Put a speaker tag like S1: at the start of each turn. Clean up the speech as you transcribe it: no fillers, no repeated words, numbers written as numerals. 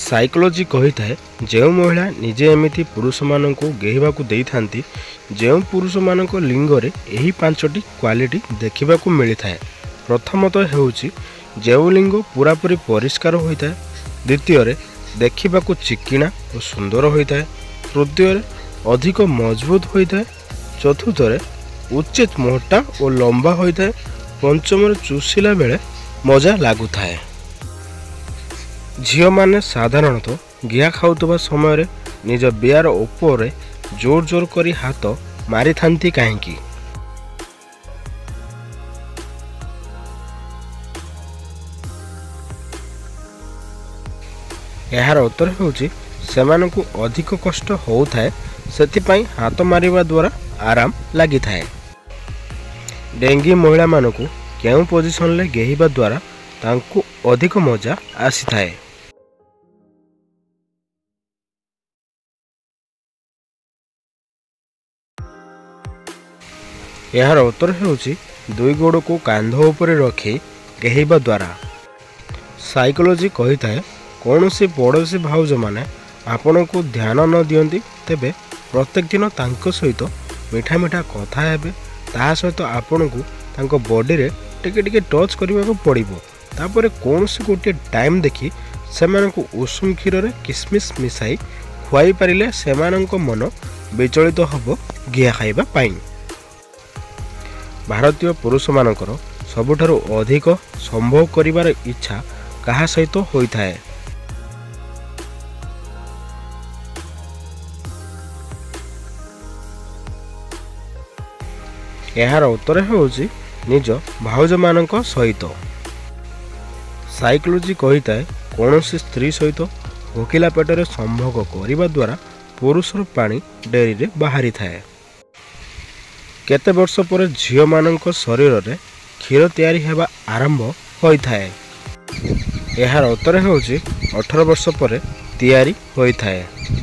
S1: Psychology कही थाए जो महिला निजे एमती पुरुष मान गेहवाक देती जो पुरुष मान लिंगरे यही पांचटी क्वालिटी देखा मिलता है। प्रथमतः होउची जो लिंग पूरापूरी परिष्कार होता है, द्वितीय देखा चिक्किणा और सुंदर होता है, तृतीय अधिक मजबूत होता है, चतुर्थ उचित मोटा और लंबा होता है, पंचम चुषिला बेले मजा लगुता है। झील मैंने साधारणतः गिया खाऊवा समय निज बियार उपर जोर जोर करी हाथ मारी थांती कहीं। यार उत्तर होउची सेमानकु अधिक कष्ट होता है, सेथिपाई हाथ मारिबा द्वारा आराम लगी थाए। डेंगी महिला मानकु केउ पोजिशन ले गेहिबा द्वारा तांकु अधिक मजा आसी थाए। यार उत्तर होउची दुई गोड़ को कांध उपरे रखी गेहिबा द्वारा। साइकोलॉजी कही थाए कौन सी पड़ोसी भाउज माने आपण को ध्यान न दियंती तेबे प्रत्येक दिन तांको सहित मीठा मीठा कथा हेबे, ता सहित आपण को तांको बॉडी रे टिके टिके टच करबा को पड़िबो। तापरे कौन सी गोटे टाइम देखी सेमानकु उषुम क्षीर रे किसमिस मिसाई खुआई पारिले सेमानंको मन विचलित हबो गिया खाइबा पाई। भारतीय पुरुष मानकर सबुठारु अधिक संभव करिवार इच्छा कहा सहित होता है। यार उत्तर होउची निज भाउज मानक सहित। साइकोलॉजी कही थाए कौन स्त्री सहित भोकिला पेटर संभोग करने द्वारा पुरुषर पानी डेरी रे बाहरी थाए। केते वर्ष पर झील मानक शरीर रे क्षीर तैयारी हेबा आरंभ होता है। यार उत्तर होउची 18 वर्ष पर तैयारी होता है।